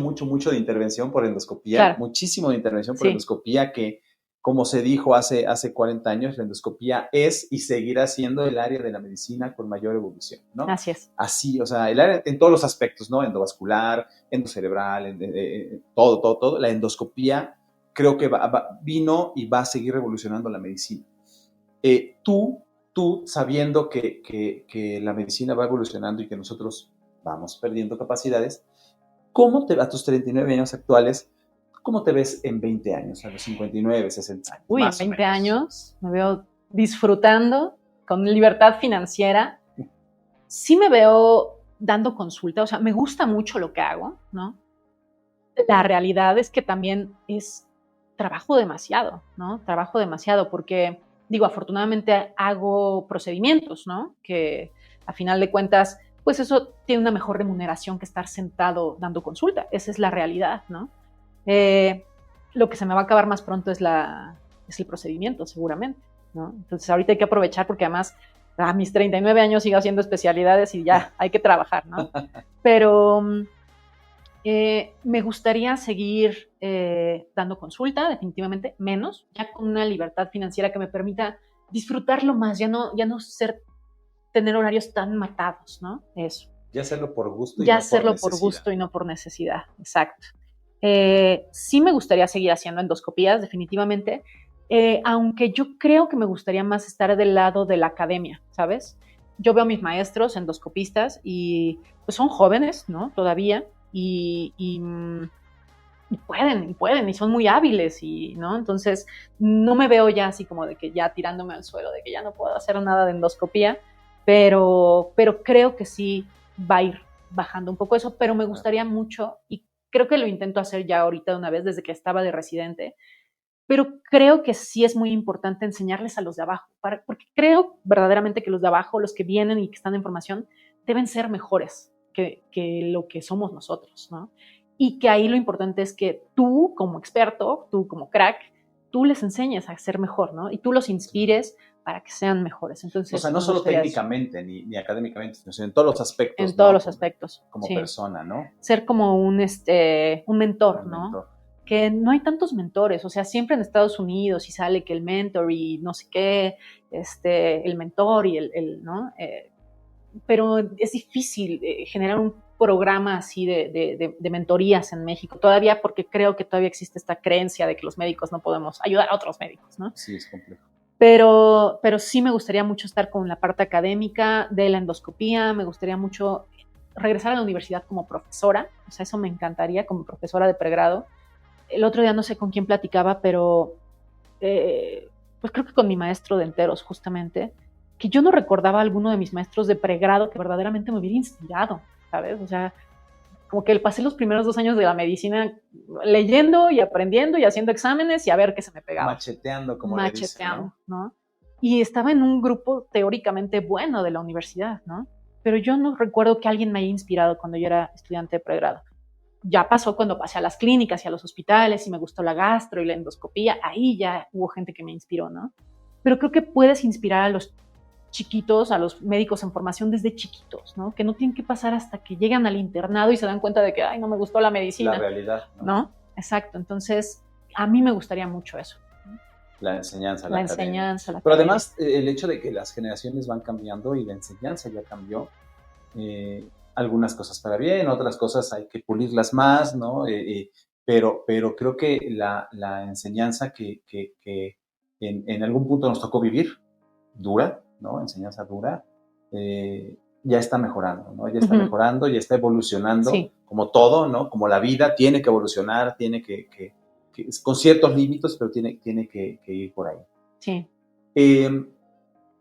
de intervención por endoscopía, claro. Muchísimo de intervención por endoscopía, que, como se dijo hace 40 años, la endoscopía es y seguirá siendo el área de la medicina con mayor evolución, ¿no? Así es. Así, o sea, el área en todos los aspectos, ¿no? Endovascular, endocerebral, todo. La endoscopía creo que vino y va a seguir revolucionando la medicina. Tú sabiendo que la medicina va evolucionando y que nosotros vamos perdiendo capacidades, ¿cómo a tus 39 años actuales, cómo te ves en 20 años, a los 59, 60 años? Uy, en 20 años me veo disfrutando, con libertad financiera. Sí me veo dando consulta, o sea, me gusta mucho lo que hago, ¿no? La realidad es que también trabajo demasiado, ¿no? Trabajo demasiado porque, digo, afortunadamente hago procedimientos, ¿no? Que a final de cuentas, pues eso tiene una mejor remuneración que estar sentado dando consulta. Esa es la realidad, ¿no? Lo que se me va a acabar más pronto es el procedimiento, seguramente, ¿no? Entonces ahorita hay que aprovechar porque además a mis 39 años sigo haciendo especialidades y ya hay que trabajar, ¿no? Pero me gustaría seguir dando consulta, definitivamente, menos, ya con una libertad financiera que me permita disfrutarlo más, ya no tener horarios tan matados, ¿no? Eso. Ya hacerlo por gusto y ya no por necesidad. Ya hacerlo por gusto y no por necesidad, exacto. Sí me gustaría seguir haciendo endoscopías, definitivamente, aunque yo creo que me gustaría más estar del lado de la academia, ¿sabes? Yo veo a mis maestros endoscopistas y pues son jóvenes, ¿no? Todavía, y pueden, y son muy hábiles, ¿no? Entonces, no me veo ya así como de que ya tirándome al suelo, de que ya no puedo hacer nada de endoscopía, pero creo que sí va a ir bajando un poco eso, pero me gustaría mucho, y creo que lo intento hacer ya ahorita de una vez, desde que estaba de residente, pero creo que sí es muy importante enseñarles a los de abajo, porque creo verdaderamente que los de abajo, los que vienen y que están en formación, deben ser mejores que lo que somos nosotros, ¿no? Y que ahí lo importante es que tú como experto, tú como crack, tú les enseñes a ser mejor, ¿no? Y tú los inspires para que sean mejores. Entonces, o sea, no solo técnicamente ni académicamente, sino en todos los aspectos. En todos los aspectos. Como persona, ¿no? Ser como un mentor, ¿no? Mentor. Que no hay tantos mentores, o sea, siempre en Estados Unidos y sale que el mentor y no sé qué, el mentor y ¿no? Pero es difícil generar un programa así de mentorías en México, todavía, porque creo que todavía existe esta creencia de que los médicos no podemos ayudar a otros médicos, ¿no? Sí, es complejo. Pero sí me gustaría mucho estar con la parte académica de la endoscopía, me gustaría mucho regresar a la universidad como profesora, o sea, eso me encantaría, como profesora de pregrado. El otro día no sé con quién platicaba, pero pues creo que con mi maestro de enteros, justamente, que yo no recordaba a alguno de mis maestros de pregrado que verdaderamente me hubiera inspirado, ¿sabes? O sea, como que pasé los primeros 2 años de la medicina leyendo y aprendiendo y haciendo exámenes y a ver qué se me pegaba. Macheteando, como le dicen, ¿no? Y estaba en un grupo teóricamente bueno de la universidad, ¿no? Pero yo no recuerdo que alguien me haya inspirado cuando yo era estudiante de pregrado. ya pasó cuando pasé a las clínicas y a los hospitales y me gustó la gastro y la endoscopía, ahí ya hubo gente que me inspiró, ¿no? Pero creo que puedes inspirar a los chiquitos, a los médicos en formación desde chiquitos, ¿no? Que no tienen que pasar hasta que llegan al internado y se dan cuenta de que, ay, no me gustó la medicina. La realidad, ¿no? Exacto, entonces a mí me gustaría mucho eso. La enseñanza, la enseñanza. Pero además, el hecho de que las generaciones van cambiando y la enseñanza ya cambió, algunas cosas para bien, otras cosas hay que pulirlas más, ¿no? Pero creo que la enseñanza que en algún punto nos tocó vivir, dura, ¿no? Enseñanza dura, ya está mejorando, ¿no? Ya está mejorando, ya está evolucionando, sí, como todo, ¿no? Como la vida tiene que evolucionar, tiene que con ciertos límites, pero tiene que ir por ahí. Sí.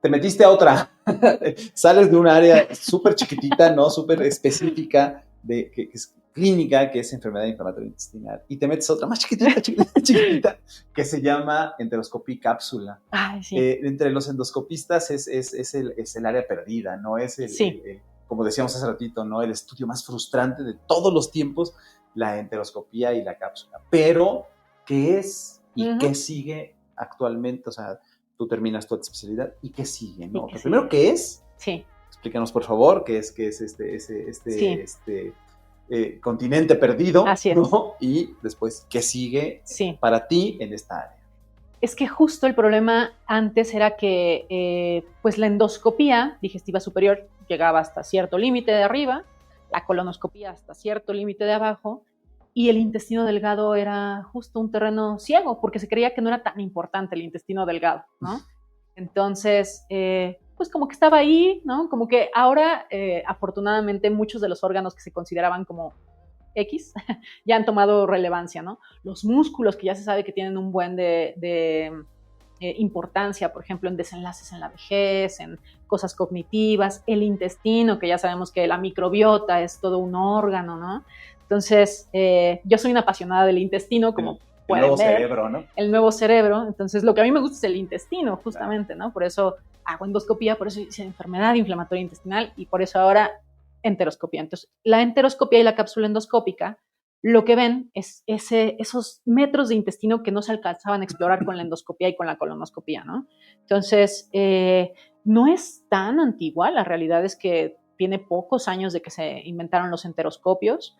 Te metiste a otra, sales de un área súper chiquitita, ¿no? Súper específica, que es clínica, que es enfermedad inflamatoria intestinal, y te metes a otra más chiquitita, que se llama enteroscopía y cápsula. Ay, sí. Entre los endoscopistas es el área perdida, ¿no? Es como decíamos hace ratito, ¿no? El estudio más frustrante de todos los tiempos, la enteroscopía y la cápsula. Pero, ¿qué es y qué sigue actualmente? O sea, tú terminas tu especialidad y qué sigue, ¿no? Lo primero, ¿qué es? Sí. Explícanos, por favor, qué es este continente perdido. Así es. ¿No? Y después, ¿qué sigue para ti en esta área? Es que justo el problema antes era que pues la endoscopía digestiva superior llegaba hasta cierto límite de arriba, la colonoscopía hasta cierto límite de abajo, y el intestino delgado era justo un terreno ciego, porque se creía que no era tan importante el intestino delgado, ¿no? Entonces, pues como que estaba ahí, ¿no? Como que ahora, afortunadamente, muchos de los órganos que se consideraban como X ya han tomado relevancia, ¿no? Los músculos, que ya se sabe que tienen un buen de importancia, por ejemplo, en desenlaces en la vejez, en cosas cognitivas, el intestino, que ya sabemos que la microbiota es todo un órgano, ¿no? Entonces, yo soy una apasionada del intestino, como pueden ver. El nuevo cerebro, ¿no? El nuevo cerebro. Entonces, lo que a mí me gusta es el intestino, justamente, ¿no? Por eso hago endoscopía, por eso hice enfermedad inflamatoria intestinal y por eso ahora enteroscopía. Entonces, la enteroscopía y la cápsula endoscópica lo que ven es esos metros de intestino que no se alcanzaban a explorar con la endoscopía y con la colonoscopía, ¿no? Entonces, no es tan antigua, la realidad es que tiene pocos años de que se inventaron los enteroscopios,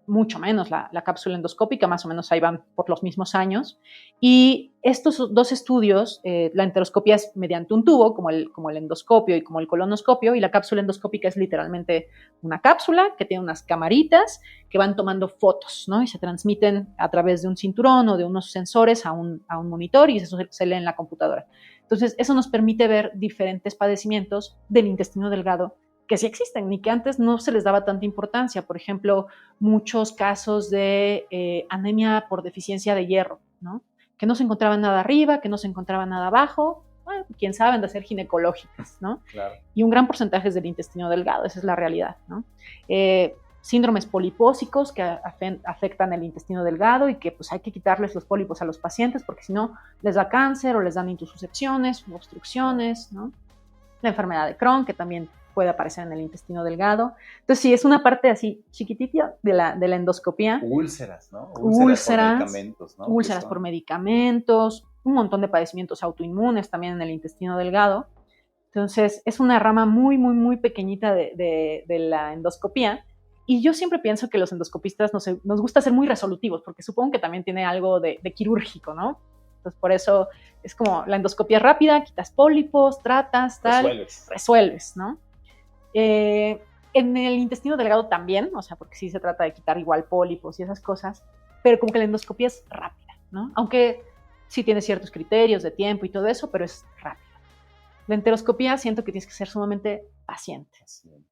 mucho menos la cápsula endoscópica, más o menos ahí van por los mismos años. Y estos dos estudios, la enteroscopia es mediante un tubo, como el endoscopio y como el colonoscopio, y la cápsula endoscópica es literalmente una cápsula que tiene unas camaritas que van tomando fotos, ¿no? Y se transmiten a través de un cinturón o de unos sensores a un monitor y eso se lee en la computadora. Entonces, eso nos permite ver diferentes padecimientos del intestino delgado que sí existen y que antes no se les daba tanta importancia. Por ejemplo, muchos casos de anemia por deficiencia de hierro, ¿no? Que no se encontraba nada arriba, que no se encontraba nada abajo. Bueno, quién sabe, han de ser ginecológicas, ¿no? Claro. Y un gran porcentaje es del intestino delgado, esa es la realidad, ¿no? Síndromes polipósicos que afectan el intestino delgado y que pues hay que quitarles los pólipos a los pacientes porque si no les da cáncer o les dan intususcepciones, obstrucciones, ¿no? La enfermedad de Crohn, que también puede aparecer en el intestino delgado. Entonces, sí, es una parte así chiquitita de la endoscopía. Úlceras, ¿no? Úlceras por medicamentos, ¿no? Úlceras por medicamentos, un montón de padecimientos autoinmunes también en el intestino delgado. Entonces, es una rama muy, muy, muy pequeñita de la endoscopía. Y yo siempre pienso que los endoscopistas nos gusta ser muy resolutivos, porque supongo que también tiene algo de quirúrgico, ¿no? Entonces, por eso es como la endoscopía rápida, quitas pólipos, tratas, tal, resuelves, ¿no? En el intestino delgado también, o sea, porque sí se trata de quitar igual pólipos y esas cosas, pero como que la endoscopía es rápida, ¿no? Aunque sí tiene ciertos criterios de tiempo y todo eso, pero es rápida. La enteroscopía siento que tienes que ser sumamente paciente.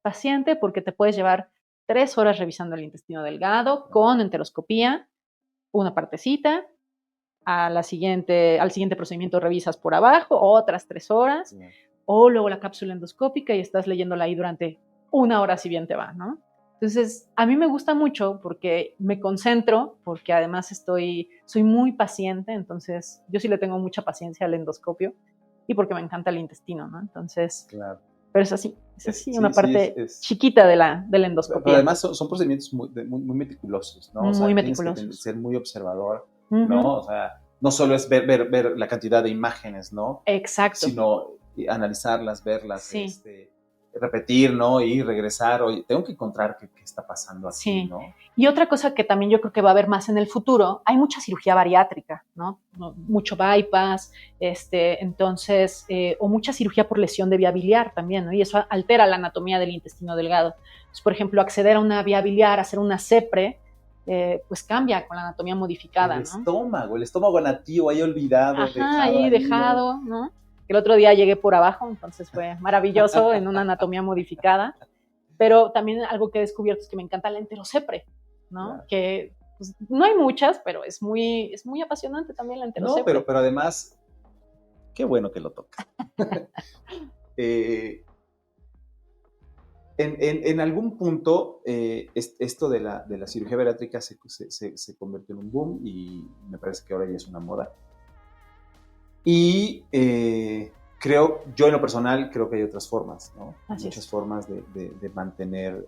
Paciente porque te puedes llevar 3 horas revisando el intestino delgado con enteroscopía, una partecita, al siguiente procedimiento revisas por abajo, otras 3 horas, o luego la cápsula endoscópica y estás leyéndola ahí durante 1 hora si bien te va, ¿no? Entonces, a mí me gusta mucho porque me concentro, porque además soy muy paciente, entonces yo sí le tengo mucha paciencia al endoscopio y porque me encanta el intestino, ¿no? Entonces, claro. Pero es así, una parte chiquita de la endoscopia. Pero además son procedimientos muy meticulosos, ¿no? Muy o sea, meticulosos. Tienes que ser muy observador, ¿no? O sea, no solo es ver la cantidad de imágenes, ¿no? Exacto. Sino analizarlas, verlas, repetir, ¿no? Y regresar, oye, tengo que encontrar qué está pasando aquí, ¿no? Y otra cosa que también yo creo que va a haber más en el futuro, hay mucha cirugía bariátrica, ¿no? Mucho bypass, entonces, o mucha cirugía por lesión de vía biliar también, ¿no? Y eso altera la anatomía del intestino delgado. Entonces, por ejemplo, acceder a una vía biliar, hacer una CEPRE, pues cambia con la anatomía modificada, el estómago nativo, ahí olvidado. Dejado, ¿no? El otro día llegué por abajo, entonces fue maravilloso en una anatomía modificada. Pero también algo que he descubierto es que me encanta la enterocepre, ¿no? Claro. Que pues, no hay muchas, pero es muy apasionante también la enterocepre. No, pero además, qué bueno que lo toca. En algún punto, esto de la cirugía bariátrica se convirtió en un boom y me parece que ahora ya es una moda. Y yo en lo personal creo que hay otras formas, ¿no? Muchas formas de mantener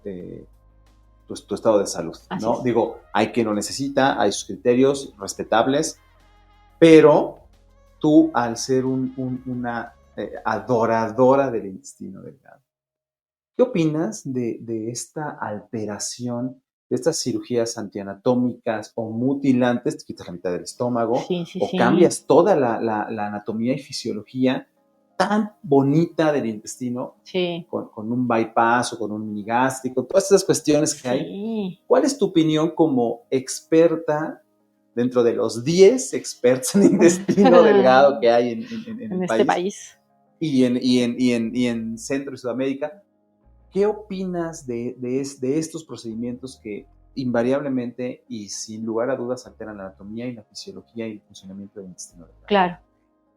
tu estado de salud, ¿no? Digo, hay quien lo necesita, hay sus criterios respetables, pero tú al ser una adoradora del intestino delgado, ¿qué opinas de esta alteración, de estas cirugías antianatómicas o mutilantes? Te quitas la mitad del estómago cambias toda la anatomía y fisiología tan bonita del intestino con un bypass o con un minigástrico, todas esas cuestiones que hay. ¿Cuál es tu opinión como experta dentro de los 10 expertos en intestino delgado que hay en el país? Y en Centro y Sudamérica. ¿Qué opinas de estos procedimientos que invariablemente y sin lugar a dudas alteran la anatomía y la fisiología y el funcionamiento del intestino delgado? Claro.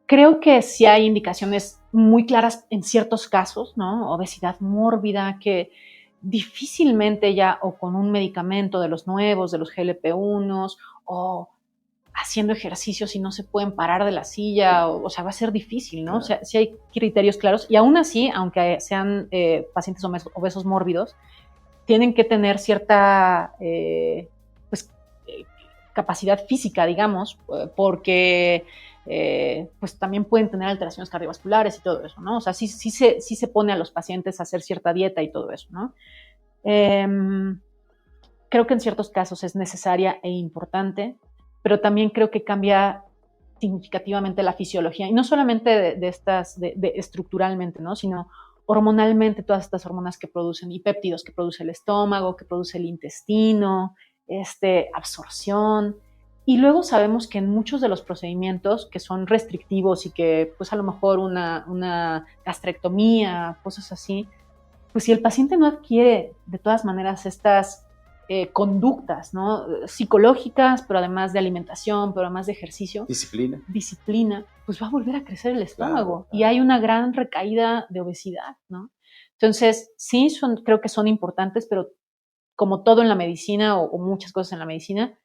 Creo que sí hay indicaciones muy claras en ciertos casos, ¿no? Obesidad mórbida, que difícilmente ya o con un medicamento de los nuevos, de los GLP-1s, o haciendo ejercicios y no se pueden parar de la silla, o sea, va a ser difícil, ¿no? Claro. O sea, sí hay criterios claros, y aún así, aunque sean pacientes obesos mórbidos, tienen que tener cierta capacidad física, digamos, porque pues también pueden tener alteraciones cardiovasculares y todo eso, ¿no? O sea, sí se pone a los pacientes a hacer cierta dieta y todo eso, ¿no? Creo que en ciertos casos es necesaria e importante, pero también creo que cambia significativamente la fisiología, y no solamente estructuralmente, ¿no? Sino hormonalmente, todas estas hormonas que producen, y péptidos que produce el estómago, que produce el intestino, absorción. Y luego sabemos que en muchos de los procedimientos que son restrictivos y que pues a lo mejor una gastrectomía, cosas así, pues si el paciente no adquiere de todas maneras estas conductas, ¿no? Psicológicas, pero además de alimentación, pero además de ejercicio. Disciplina, pues va a volver a crecer el estómago. Claro. Y hay una gran recaída de obesidad, ¿no? Entonces, sí, creo que son importantes, pero como todo en la medicina o muchas cosas en la medicina,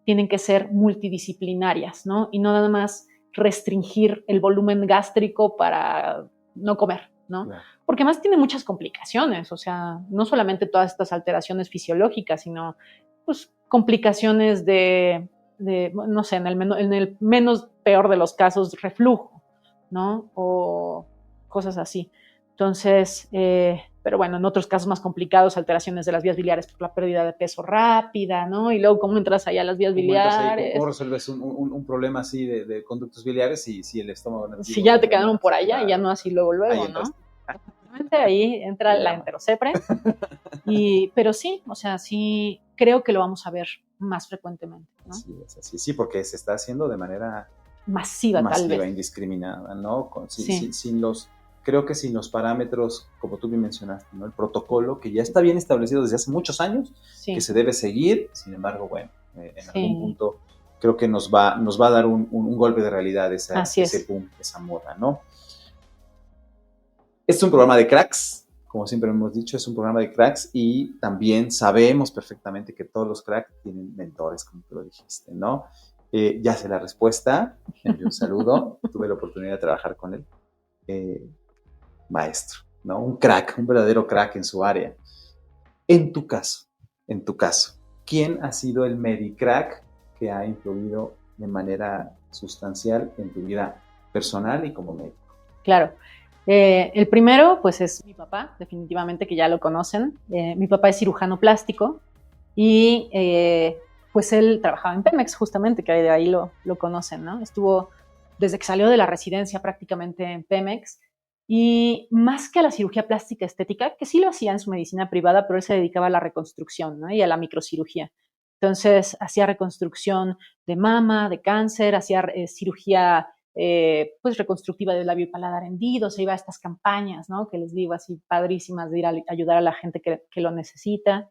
tienen que ser multidisciplinarias, ¿no? Y no nada más restringir el volumen gástrico para no comer, ¿no? Claro. Porque además tiene muchas complicaciones, o sea, no solamente todas estas alteraciones fisiológicas, sino pues complicaciones de no sé, en el menos peor de los casos, reflujo, ¿no? O cosas así. Entonces, pero bueno, en otros casos más complicados, alteraciones de las vías biliares por la pérdida de peso rápida, ¿no? Y luego, ¿cómo entras allá a las vías biliares? ¿Cómo resuelves un problema así de conductos biliares si el estómago no? Si ya te quedaron por allá y ya no así luego, ¿no? Ahí entra la enterocepre. Pero sí, o sea, sí creo que lo vamos a ver más frecuentemente, ¿no? Sí, porque se está haciendo de manera masiva tal vez. Indiscriminada, ¿no? Creo que sin los parámetros, como tú bien mencionaste, ¿no? El protocolo que ya está bien establecido desde hace muchos años, que se debe seguir, sin embargo, bueno, en algún punto creo que nos va a dar un golpe de realidad ese boom, esa moda, ¿no? Este es un programa de cracks, como siempre hemos dicho, es un programa de cracks, y también sabemos perfectamente que todos los cracks tienen mentores, como tú lo dijiste, ¿no? Ya sé la respuesta, envío un saludo, tuve la oportunidad de trabajar con él. Maestro, ¿no? Un crack, un verdadero crack en su área. En tu caso, ¿quién ha sido el Medicrack que ha influido de manera sustancial en tu vida personal y como médico? Claro. El primero, pues es mi papá, definitivamente, que ya lo conocen. Mi papá es cirujano plástico y pues él trabajaba en Pemex, justamente, que de ahí lo conocen, ¿no? Estuvo desde que salió de la residencia prácticamente en Pemex, y más que a la cirugía plástica estética, que sí lo hacía en su medicina privada, pero él se dedicaba a la reconstrucción, ¿no? Y a la microcirugía. Entonces, hacía reconstrucción de mama, de cáncer, hacía cirugía pues reconstructiva del labio y paladar hendido, se iba a estas campañas, ¿no? Que les digo así padrísimas de ir a ayudar a la gente que lo necesita.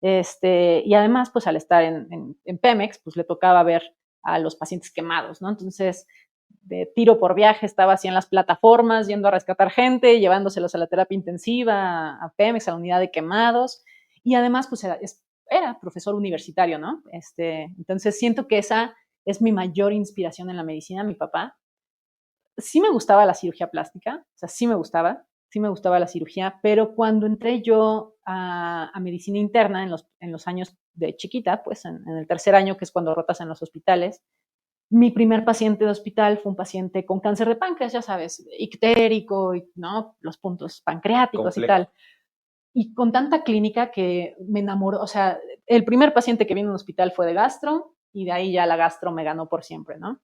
Y además, pues al estar en Pemex, pues le tocaba ver a los pacientes quemados, ¿no? Entonces, de tiro por viaje estaba así en las plataformas, yendo a rescatar gente, llevándoselos a la terapia intensiva, a Pemex, a la unidad de quemados, y además, pues era profesor universitario, ¿no? Entonces siento que esa es mi mayor inspiración en la medicina, mi papá. Sí me gustaba la cirugía plástica, o sea, sí me gustaba la cirugía, pero cuando entré yo a medicina interna en los años de chiquita, pues en el tercer año, que es cuando rotas en los hospitales, mi primer paciente de hospital fue un paciente con cáncer de páncreas, ya sabes, ictérico, ¿no? Los puntos pancreáticos y tal. Y con tanta clínica que me enamoró, o sea, el primer paciente que vino a un hospital fue de gastro y de ahí ya la gastro me ganó por siempre, ¿no?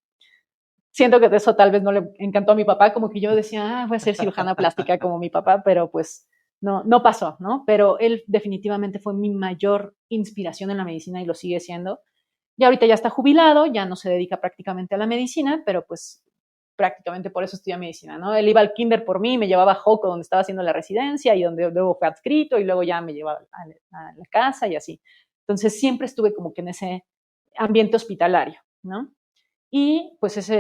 Siento que de eso tal vez no le encantó a mi papá, como que yo decía, voy a ser cirujana plástica como mi papá, pero pues no pasó, ¿no? Pero él definitivamente fue mi mayor inspiración en la medicina y lo sigue siendo. Y ahorita ya está jubilado, ya no se dedica prácticamente a la medicina, pero pues prácticamente por eso estudia medicina, ¿no? Él iba al kinder por mí, me llevaba a Joco, donde estaba haciendo la residencia y donde luego fue adscrito y luego ya me llevaba a la casa y así. Entonces siempre estuve como que en ese ambiente hospitalario, ¿no? Y pues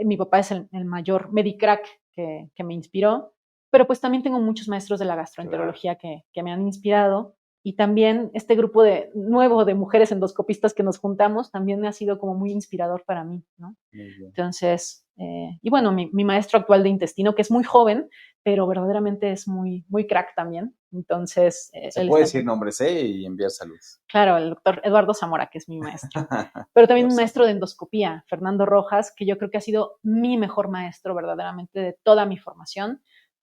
mi papá es el mayor medicrack que me inspiró, pero pues también tengo muchos maestros de la gastroenterología que me han inspirado, y también este grupo nuevo de mujeres endoscopistas que nos juntamos también me ha sido como muy inspirador para mí, ¿no? Entonces, y bueno, mi maestro actual de intestino, que es muy joven, pero verdaderamente es muy, muy crack también. Entonces, se puede decir nombres, y enviar saludos. Claro, el doctor Eduardo Zamora, que es mi maestro. Pero también un maestro de endoscopía, Fernando Rojas, que yo creo que ha sido mi mejor maestro verdaderamente de toda mi formación,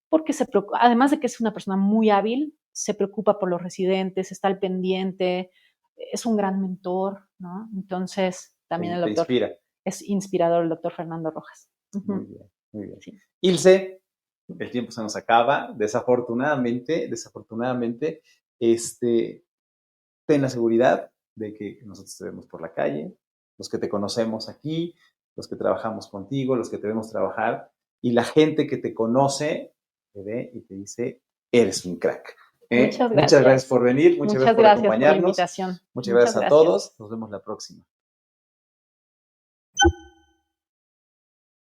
porque además de que es una persona muy hábil, se preocupa por los residentes, está al pendiente, es un gran mentor, ¿no? Entonces, también el doctor es inspirador, el doctor Fernando Rojas. Muy bien, muy bien. Sí. Ilse, el tiempo se nos acaba, desafortunadamente, ten la seguridad de que nosotros te vemos por la calle, los que te conocemos aquí, los que trabajamos contigo, los que te vemos trabajar, y la gente que te conoce te ve y te dice, eres un crack. Muchas gracias por venir, muchas gracias por acompañarnos. Por la invitación. Muchas gracias a todos, nos vemos la próxima.